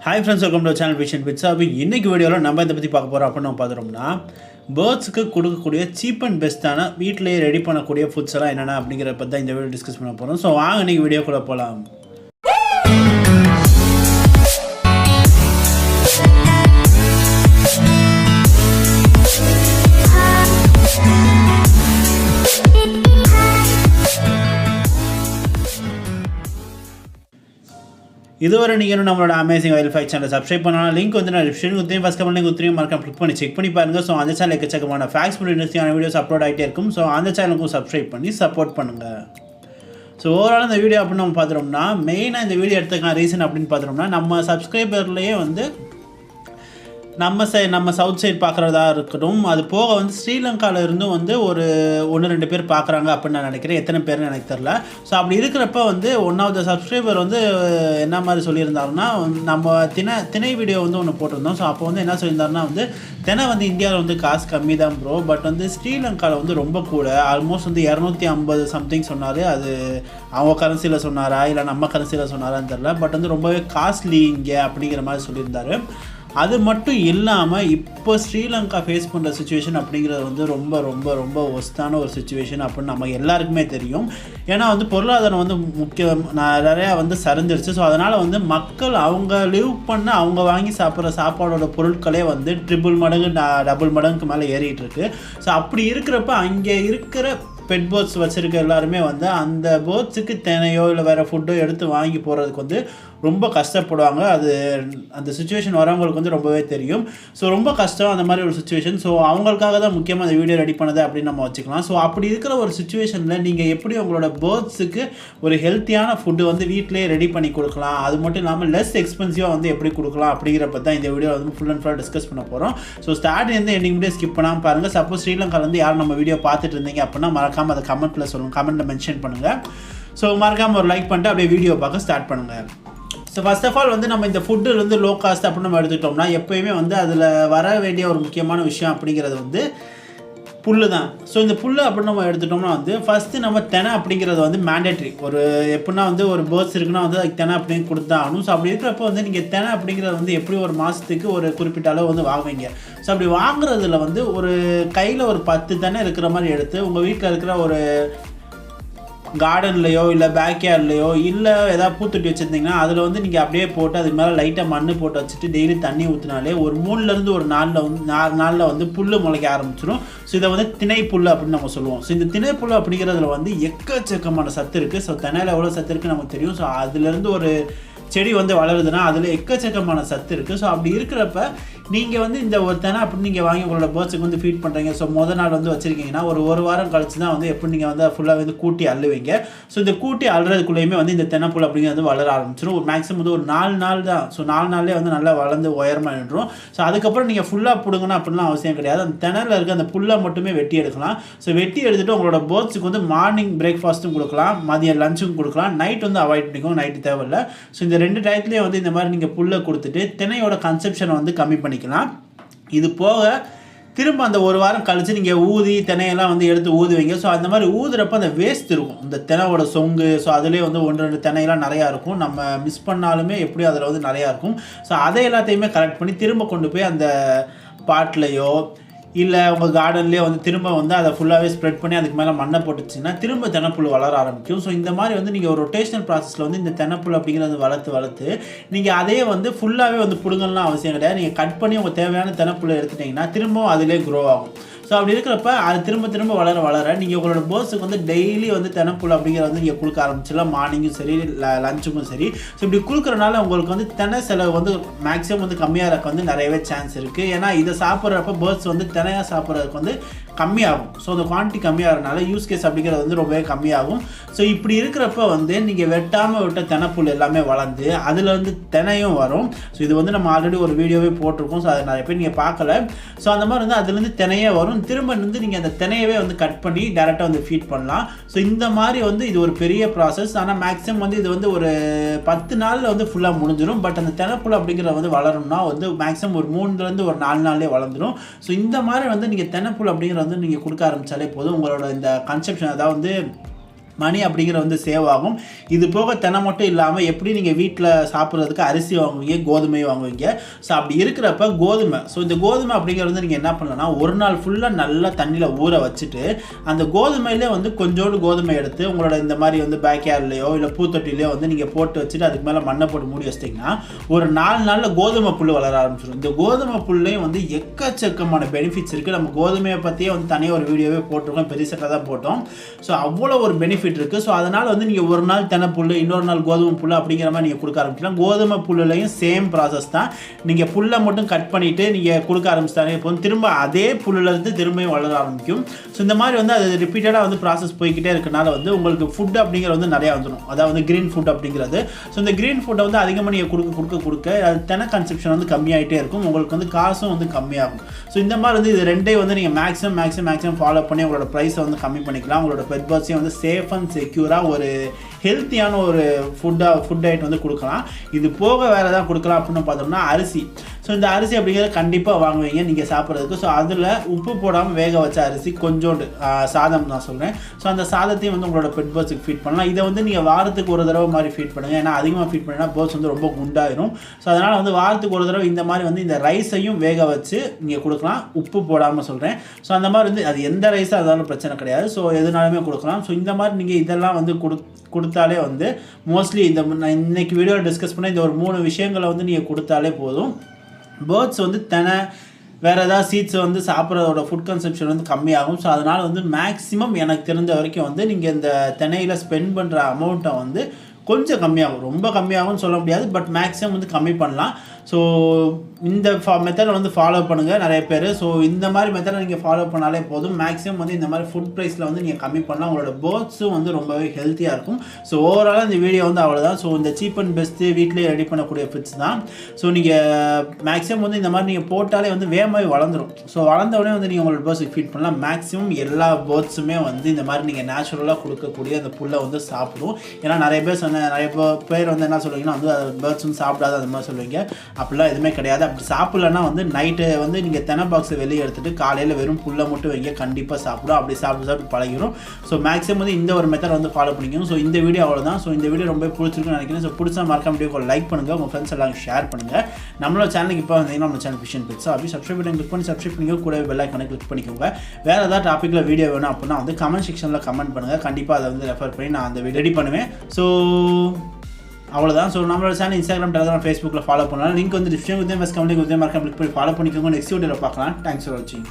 Hi friends, welcome to our channel fishandpetshobby. இன்னைக்கு வீடியோல நம்ம இத பத்தி பார்க்க போறோம் அப்படினு பார்த்தோம்னா பேர்ட்ஸ்க்கு கொடுக்கக்கூடிய சீப் அண்ட் பெஸ்டான வீட்லயே ரெடி பண்ணக்கூடிய ஃபுட்ஸ் எல்லாம் என்னென்ன அப்படிங்கறத பத்தி இந்த வீடியோ டிஸ்கஸ் பண்ண போறோம். சோ வாங்க இன்னைக்கு வீடியோக்குள்ள போலாம். இதுவரை நீங்கள் நம்மளோட அமேசிங் வைல்ட் ஃபைட் சேனலை சப்ஸ்கிரைப் பண்ணலாம். லிங்க் வந்து நான் டிஸ்கிரிப்ஷன் குத்தியும் ஃபஸ்ட் கமெண்ட் குத்தியும் மறக்காம கிளிக் பண்ணி செக் பண்ணி பாருங்கள். ஸோ அந்த சேனல் எக்கச்சக்கமான ஃபேக்ஸ் பண்ணி இன்ட்ரெஸ்டிங்கான வீடியோஸ் அப்லோட் ஆகிட்டே இருக்கும். ஸோ அந்த சேனலுக்கும் சப்ஸ்கிரைப் பண்ணி சப்போர்ட் பண்ணுங்கள். ஸோ ஓவரால் இந்த வீடியோ அப்படின்னு நம்ம பார்த்துட்டோம்னா மெயினாக இந்த வீடியோ எடுத்துக்கான ரீசன் அப்படின்னு பார்த்துட்டோம்னா நம்ம சப்ஸ்கிரைபர்லேயே வந்து நம்ம சவுத் சைட் பார்க்குறதா இருக்கட்டும், அது போக வந்து ஸ்ரீலங்காவில் இருந்தும் வந்து ஒரு 1-2 பேர் பார்க்குறாங்க அப்படின்னு நான் நினைக்கிறேன். எத்தனை பேர்னு எனக்கு தெரில. ஸோ அப்படி இருக்கிறப்ப வந்து ஒன் ஆஃப் த சப்ஸ்கிரைபர் வந்து என்ன மாதிரி சொல்லியிருந்தாருன்னா, நம்ம திணை வீடியோ வந்து ஒன்று போட்டிருந்தோம். ஸோ அப்போ வந்து என்ன சொல்லியிருந்தாருன்னா வந்து தினை வந்து இந்தியாவில் வந்து காசு கம்மி தான் ப்ரோ, பட் வந்து ஸ்ரீலங்காவில் வந்து ரொம்ப கூட, ஆல்மோஸ்ட் வந்து 250 சம்திங் சொன்னார். அது அவங்க கரன்சியில் சொன்னாரா இல்லை நம்ம கரன்சியில் சொன்னாரான்னு தெரில, பட் வந்து ரொம்பவே காஸ்ட்லி இங்கே அப்படிங்கிற மாதிரி சொல்லியிருந்தார். அது மட்டும் இல்லாமல் இப்போ ஸ்ரீலங்கா ஃபேஸ் பண்ணுற சுச்சுவேஷன் அப்படிங்கிறது வந்து ரொம்ப ரொம்ப ரொம்ப ஒஸ்டான ஒரு சுச்சுவேஷன் அப்படின்னு நம்ம எல்லாருக்குமே தெரியும். ஏன்னா வந்து பொருளாதாரம் வந்து நிறையா வந்து சரிஞ்சிருச்சு. ஸோ அதனால் வந்து மக்கள் அவங்க லிவ் பண்ண அவங்க வாங்கி சாப்பிட்ற சாப்பாடோட பொருட்களே வந்து ட்ரிபிள் மடங்கு டபுள் மடங்குக்கு மேலே ஏறிட்டு இருக்கு. ஸோ அப்படி இருக்கிறப்ப அங்கே இருக்கிற பெட் பேர்ட்ஸ் வச்சுருக்க எல்லாருமே வந்து அந்த பேர்ட்ஸுக்கு தினையோ இல்லை வேறு ஃபுட்டோ எடுத்து வாங்கி போகிறதுக்கு வந்து ரொம்ப கஷ்டப்படுவாங்க. அது அந்த சுச்சுவேஷன் வரவங்களுக்கு வந்து ரொம்பவே தெரியும். ஸோ ரொம்ப கஷ்டம் அந்த மாதிரி ஒரு சுச்சுவேஷன். ஸோ அவங்களுக்காக தான் முக்கியமாக அந்த வீடியோ ரெடி பண்ணது அப்படின்னு நம்ம வச்சுக்கலாம். ஸோ அப்படி இருக்கிற ஒரு சுச்சுவேஷனில் நீங்கள் எப்படி உங்களோட பேர்ட்ஸுக்கு ஒரு ஹெல்த்தியான ஃபுட்டு வந்து வீட்டிலே ரெடி பண்ணி கொடுக்கலாம், அது மட்டும் இல்லாமல் லெஸ் எக்ஸ்பென்சிவாக வந்து எப்படி கொடுக்கலாம் அப்படிங்கிறப்ப தான் இந்த வீடியோ வந்து ஃபுல் அண்ட் ஃபுல்லாக டிஸ்கஸ் பண்ண போகிறோம். ஸோ ஸ்டார்ட் வந்து எண்டிங் வீடியோ ஸ்கிப் பண்ணாமல் பாருங்கள். சப்போஸ் ஸ்ரீலங்காலேருந்து யாரும் நம்ம வீடியோ பார்த்துட்டு இருந்தீங்க அப்படின்னா மறக்காமல் அதை கமெண்ட்டில் சொல்லுங்கள், கமெண்ட்டில் மென்ஷன் பண்ணுங்கள். ஸோ மறக்காமல் ஒரு லைக் பண்ணிட்டு அப்படியே வீடியோ பார்க்க ஸ்டார்ட் பண்ணுங்கள். ஸோ ஃபர்ஸ்ட் ஆஃப் ஆல் வந்து நம்ம இந்த ஃபுட்டு வந்து லோ காஸ்ட் அப்படின்னு நம்ம எடுத்துக்கிட்டோம்னா எப்போயுமே வந்து அதில் வர வேண்டிய ஒரு முக்கியமான விஷயம் அப்படிங்கிறது வந்து புல் தான். ஸோ இந்த புல் அப்படின்னு நம்ம எடுத்துட்டோம்னா வந்து ஃபஸ்ட்டு நம்ம தினை அப்படிங்கிறது வந்து மேண்டேட்ரி. ஒரு எப்படின்னா வந்து ஒரு பேர்ட்ஸ் இருக்குன்னா வந்து அதுக்கு தினை அப்படின்னு கொடுத்தா ஆகணும். ஸோ அப்படி இருக்கிறப்ப வந்து நீங்கள் தினை அப்படிங்கிறது வந்து எப்படி ஒரு மாதத்துக்கு ஒரு குறிப்பிட்ட அளவு வந்து வாங்குவீங்க. ஸோ அப்படி வாங்குறதுல வந்து ஒரு கையில் ஒரு 10 தினை இருக்கிற மாதிரி எடுத்து உங்கள் வீட்டில் இருக்கிற ஒரு கார்டன்லையோ இல்லை பேக்யார்ட்லையோ இல்லை ஏதாவது பூத்தொட்டி வச்சுருந்தீங்கன்னா அதில் வந்து நீங்கள் அப்படியே போட்டு அதுக்கு மேலே லைட்டாக மண் போட்டு வச்சுட்டு டெய்லி தண்ணி ஊற்றினாலே ஒரு 3லேருந்து ஒரு 4 நாளில் வந்து புல் முளைக்க ஆரம்பிச்சிடும். ஸோ இதை வந்து திணை புல் அப்படின்னு நம்ம சொல்லுவோம். ஸோ இந்த திணை புல் அப்படிங்கிறதுல வந்து எக்கச்சக்கமான சத்து இருக்குது. ஸோ தினையில் எவ்வளோ சத்து இருக்குன்னு நமக்கு தெரியும். ஸோ அதுலேருந்து ஒரு செடி வந்து வளருதுன்னா அதில் எக்கச்சக்கமான சத்து இருக்குது. ஸோ அப்படி இருக்கிறப்ப நீங்கள் வந்து இந்த ஒரு தினை அப்படி நீங்கள் வாங்கி உங்களோட பேர்ட்ஸுக்கு வந்து ஃபீட் பண்ணுறீங்க. ஸோ முதல் நாள் வந்து வச்சுருக்கீங்கன்னா ஒரு வாரம் கழிச்சு தான் வந்து எப்படி நீங்கள் வந்து ஃபுல்லாக வந்து கூட்டி அள்ளுவீங்க. ஸோ இந்த கூட்டி அள்ளுறதுக்குள்ளேயுமே வந்து இந்த தினைப்புல் அப்படிங்கிறது வளர ஆரம்பிச்சிடும். ஒரு மேக்ஸிமம் வந்து ஒரு 4 நாள் தான். ஸோ 4 நாள்லேயே வந்து நல்லா வளர்ந்து உயரமாக நின்றுடும். ஸோ அதுக்கப்புறம் நீங்கள் ஃபுல்லாக பிடுங்கணும் அப்படின்லாம் அவசியம் கிடையாது. அந்த தினையில் இருக்க அந்த புல்லை மட்டுமே வெட்டி எடுக்கலாம். ஸோ வெட்டி எடுத்துகிட்டு உங்களோட பேர்ட்ஸுக்கு வந்து மார்னிங் பிரேக்ஃபாஸ்ட்டும் கொடுக்கலாம், மதியம் லஞ்சும் கொடுக்கலாம், நைட் வந்து அவாய்ட் பண்ணிக்கோங்க, நைட்டு தேவையில்லை. ஸோ இந்த 2 டயத்துலேயே வந்து இந்த மாதிரி நீங்கள் புல்லை கொடுத்துட்டு தினையோட கன்சப்ஷனை வந்து கம்மி பண்ணிக்கலாம். இது போக திரும்ப அந்த ஒரு வாரம் கழிச்சு நீங்கள் ஊதி தினையெல்லாம் வந்து எடுத்து ஊதுவீங்க. ஸோ அந்த மாதிரி ஊதுறப்ப அந்த வேஸ்ட் இருக்கும், இந்த தினையோட சொங்கு. ஸோ அதுலேயே வந்து 1-2 தினையெல்லாம் நிறையா இருக்கும். நம்ம மிஸ் பண்ணாலுமே எப்படியும் அதில் வந்து நிறையா இருக்கும். ஸோ அதை எல்லாத்தையுமே கலெக்ட் பண்ணி திரும்ப கொண்டு போய் அந்த பாட்லையோ இல்லை உங்கள் கார்டன்லேயே வந்து திரும்ப வந்து அதை ஃபுல்லாகவே ஸ்ப்ரெட் பண்ணி அதுக்கு மேலே மண்ணை போட்டுச்சிங்கன்னா திரும்ப தினைப்புல் வளர ஆரம்பிக்கும். ஸோ இந்த மாதிரி வந்து நீங்கள் ஒரு ரொட்டேஷனல் ப்ராசஸில் வந்து இந்த தினைப்புல் அப்படிங்கிறது வளர்த்து நீங்கள் அதே வந்து ஃபுல்லாகவே வந்து பிடுங்கலாம் அவசியம் கிடையாது. நீங்கள் கட் பண்ணி உங்கள் தேவையான தினைப்புல்லை எடுத்துட்டிங்கன்னா திரும்பவும் அதிலே க்ரோ ஆகும். ஸோ அப்படி இருக்கிறப்ப அது திரும்ப வளர நீங்கள் உங்களோட பேர்ட்ஸுக்கு வந்து டெய்லி வந்து தினைப்புல் அப்படிங்கிறத வந்து நீங்கள் கொடுக்க ஆரம்பிச்சிடலாம். மார்னிங்கும் சரி லஞ்சுக்கும் சரி. ஸோ இப்படி கொடுக்குறனால உங்களுக்கு வந்து தினை செலவு வந்து மேக்ஸிமம் வந்து கம்மியாக இருக்க வந்து நிறையவே சான்ஸ் இருக்குது. ஏன்னா இதை சாப்பிட்றப்ப பேர்ட்ஸ் வந்து தினையாக சாப்பிட்றதுக்கு வந்து கம்மியாகும். ஸோ அந்த குவான்டிட்டி கம்மியாகிறதுனால யூஸ் கேஸ் அப்படிங்கிறது வந்து ரொம்பவே கம்மியாகும். ஸோ இப்படி இருக்கிறப்ப வந்து நீங்கள் வெட்டாமல் விட்ட தினைப்புல் எல்லாமே வளர்ந்து அதில் வந்து தினையும் வரும். ஸோ இது வந்து நம்ம ஆல்ரெடி ஒரு வீடியோவே போட்டிருக்கோம். ஸோ அதை நிறைய பேர் நீங்கள் பார்க்கல. ஸோ அந்த மாதிரி வந்து அதுலேருந்து தினையே வரும். திரும்ப வந்து நீங்கள் அந்த தினையவே வந்து கட் பண்ணி டேரெக்டாக வந்து ஃபீட் பண்ணலாம். ஸோ இந்த மாதிரி வந்து இது ஒரு பெரிய ப்ராசஸ். ஆனால் மேக்ஸிமம் வந்து இது வந்து ஒரு 10 நாளில் வந்து ஃபுல்லாக முடிஞ்சிடும். பட் அந்த தினைப்புல் அப்படிங்கிறத வந்து வளரணும்னா வந்து மேக்ஸிமம் ஒரு 3லேருந்து ஒரு 4 நாள்லேயே வளர்ந்துடும். ஸோ இந்த மாதிரி வந்து நீங்கள் தினைப்புல் அப்படிங்கிற வந்து நீங்கள் கொடுக்க ஆரம்பித்தாலே போதும். உங்களோட இந்த கன்செப்ஷன் அதாவது மணி அப்படிங்கிற வந்து சேவ் ஆகும். இது போக தெனை மட்டும் இல்லாமல் எப்படி நீங்கள் வீட்டில் சாப்பிட்றதுக்கு அரிசி வாங்குவீங்க, கோதுமை வாங்குவீங்க. ஸோ அப்படி இருக்கிறப்ப கோதுமை, ஸோ இந்த கோதுமை அப்படிங்கிறது வந்து நீங்கள் என்ன பண்ணலன்னா ஒரு நாள் ஃபுல்லாக நல்லா தண்ணியில் ஊற வச்சுட்டு அந்த கோதுமையிலே வந்து கொஞ்சோண்டு கோதுமை எடுத்து உங்களோட இந்த மாதிரி வந்து பேக்யார்ட்லேயோ இல்லை பூத்தொட்டிலையோ வந்து நீங்கள் போட்டு வச்சுட்டு அதுக்கு மேலே மண்ணை போட்டு மூடி வச்சிட்டிங்கன்னா ஒரு 4 நாளில் கோதுமை புல் வளர ஆரம்பிச்சிடும். இந்த கோதுமை புல்லையும் வந்து எக்கச்சக்கமான பெனிஃபிட்ஸ் இருக்குது. நம்ம கோதுமையை பற்றியே வந்து தனியாக ஒரு வீடியோவே போட்டிருக்கோம், பெரிய செட்டாக தான் போட்டோம். ஸோ அவ்வளோ ஒரு பெனிஃபிட் இருக்குது. ஸோ அதனால் வந்து நீங்கள் ஒரு நாள் தெனை புல், இன்னொரு நாள் கோதுமை புல் அப்படிங்கிற மாதிரி நீங்கள் கொடுக்க ஆரம்பிக்கலாம். கோதுமை புல்லையும் சேம் ப்ராசஸ் தான். நீங்கள் புல்லை மட்டும் கட் பண்ணிவிட்டு நீங்கள் கொடுக்க ஆரம்பிச்சிட்டாங்க இப்போ திரும்ப அதே புல்லிருந்து திரும்பியும் வளர ஆரம்பிக்கும். ஸோ இந்த மாதிரி வந்து அது ரிப்பீட்டடாக வந்து ப்ராசஸ் போய்கிட்டே இருக்கனால வந்து உங்களுக்கு ஃபுட் அப்படிங்கிறது வந்து நிறையா வந்துடும். அதாவது க்ரீன் ஃபுட் அப்படிங்கிறது. ஸோ இந்த க்ரீன் ஃபுட்டை வந்து அதிகமாக நீங்கள் கொடுக்க அது தெனை கன்சப்ஷன் வந்து கம்மியாகிட்டே இருக்கும். உங்களுக்கு வந்து காசும் வந்து கம்மியாகும். ஸோ இந்த மாதிரி வந்து இது ரெண்டையும் வந்து நீங்கள் மேக்ஸிமம் ஃபாலோ பண்ணி உங்களோட ப்ரைஸை வந்து கம்மி பண்ணிக்கலாம். உங்களோட பெட் பர்ட்ஸையும் வந்து சேஃப் அண்ட் செக்யூராக ஒரு ஹெல்த்தியான ஒரு ஃபுட் ஐட்டம் வந்து கொடுக்கலாம். இது போக வேறு எதாவது கொடுக்கலாம் அப்படின்னு பார்த்தோம்னா அரிசி. ஸோ இந்த அரிசி அப்படிங்கிறத கண்டிப்பாக வாங்குவீங்க நீங்கள் சாப்பிட்றதுக்கு. ஸோ அதில் உப்பு போடாமல் வேக வச்ச அரிசி கொஞ்சோண்டு சாதம் நான் சொல்கிறேன். ஸோ அந்த சாதத்தையும் வந்து உங்களோட பெட் பர்ட்ஸுக்கு ஃபீட் பண்ணலாம். இதை வந்து நீங்கள் வாரத்துக்கு ஒரு தடவை மாதிரி ஃபீட் பண்ணுங்கள். ஏன்னா அதிகமாக ஃபீட் பண்ணினா பேர்ட்ஸ் வந்து ரொம்ப குண்டாயிரும். ஸோ அதனால் வந்து வாரத்துக்கு ஒரு தடவை இந்த மாதிரி வந்து இந்த ரைஸையும் வேக வச்சு நீங்கள் கொடுக்கலாம், உப்பு போடாமல் சொல்கிறேன். ஸோ அந்த மாதிரி வந்து அது எந்த ரைஸாக இருந்தாலும் பிரச்சனை கிடையாது. ஸோ எதுனாலுமே கொடுக்கலாம். ஸோ இந்த மாதிரி நீங்கள் இதெல்லாம் வந்து கொடுத்தாலே வந்து மோஸ்ட்லி இன்னைக்கு வீடியோவில் டிஸ்கஸ் பண்ண இந்த ஒரு 3 விஷயங்களை வந்து நீங்கள் கொடுத்தாலே போதும். பேர்ட்ஸ் வந்து தெனை வேறு ஏதாவது சீட்ஸ் வந்து சாப்பிட்றதோட ஃபுட் கன்சப்ஷன் வந்து கம்மியாகும். ஸோ அதனால் வந்து மேக்ஸிமம் எனக்கு தெரிஞ்ச வரைக்கும் வந்து நீங்கள் இந்த தெனையில் ஸ்பெண்ட் பண்ணுற அமௌண்ட்டை வந்து கொஞ்சம் கம்மியாகும். ரொம்ப கம்மியாகும்னு சொல்ல முடியாது, பட் மேக்ஸிமம் வந்து கம்மி பண்ணலாம். ஸோ இந்த மெத்தடை வந்து ஃபாலோ பண்ணுங்கள் நிறைய பேர். ஸோ இந்த மாதிரி மெத்தடை நீங்கள் ஃபாலோ பண்ணாலே போதும். மேக்ஸிமம் வந்து இந்த மாதிரி ஃபுட் ப்ரைஸில் வந்து நீங்கள் கம்மி பண்ணலாம். உங்களோட பேர்ட்ஸும் வந்து ரொம்பவே ஹெல்த்தியாக இருக்கும். ஸோ ஓவராலாக இந்த வீடியோ வந்து அவ்வளோதான். ஸோ இந்த சீப் அண்ட் பெஸ்ட்டு வீட்டிலே ரெடி பண்ணக்கூடிய ஃபிட்ஸ் தான். ஸோ நீங்கள் மேக்ஸிமம் வந்து இந்த மாதிரி நீங்கள் போட்டாலே வந்து வேகமாகவே வளர்ந்துடும். ஸோ வளர்ந்தவுடனே வந்து நீங்கள் உங்களோட பேர்ட்ஸுக்கு ஃபீட் பண்ணலாம். மேக்ஸிமம் எல்லா பேர்ட்ஸுமே வந்து இந்த மாதிரி நீங்கள் நேச்சுரலாக கொடுக்கக்கூடிய அந்த புல்லை வந்து சாப்பிடும். ஏன்னா நிறைய பேர் வந்து என்ன சொல்லுவீங்கன்னா வந்து பேர்ட்ஸ் வந்து சாப்பிடாது அந்த மாதிரி சொல்லுவீங்க. அப்படிலாம் எதுவுமே கிடையாது. அப்படி சாப்பிட்லன்னா வந்து நைட்டு வந்து நீங்கள் தெனை பாக்ஸை வெளியே எடுத்துகிட்டு காலையில் வெறும் புல்லை மட்டும் வைங்க, கண்டிப்பாக சாப்பிடும். அப்படி சாப்பிட்டு பழகிடும். ஸோ மேக்ஸிமம் வந்து இந்த ஒரு மெத்தட் வந்து ஃபாலோ பண்ணிக்கணும். ஸோ இந்த வீடியோ அவ்வளோதான். ஸோ இந்த வீடியோ ரொம்ப பிடிச்சிருக்குன்னு நினைக்கிறேன். ஸோ பிடிச்சா மறக்காம வீடியோ லைக் பண்ணுங்கள், உங்கள் ஃப்ரெண்ட்ஸ் எல்லாம் ஷேர் பண்ணுங்கள். நம்மளோட சேனலுக்கு இப்போ வந்தீங்கன்னா நம்ம சேனல் ஃபிஷ் அண்ட் பெட்ஸ் அப்படி சப்ஸ்கிரைப் பண்ணி சப்ஸ்கிரைப் பண்ணிக்கோ, கூட பெல் ஐகானை கிளிக் பண்ணிக்கோங்க. வேறு ஏதாவது டாப்பிக்கில் வீடியோ வேணும் அப்படின்னா வந்து கமெண்ட் செக்ஷனில் கமெண்ட் பண்ணுங்கள். கண்டிப்பாக அதை வந்து ரெஃபர் பண்ணி நான் அந்த வீடியோ ரெடி பண்ணுவேன். ஸோ அவ்வளோதான். ஸோ நம்மளோட சேனல் இன்ஸ்டாகிராம், டெலிகிராம், ஃபேஸ்புக்கில் ஃபாலோ பண்ணலாம். லிங்க் வந்து டிஸ்கிரிப்ஷன் மறக்காம கிளிக் பண்ணி ஃபாலோ பண்ணிக்கோங்க. நெக்ஸ்ட் வீடியோவில் பார்க்கலாம். தேங்க்ஸ் ஃபார் வாட்சிங்.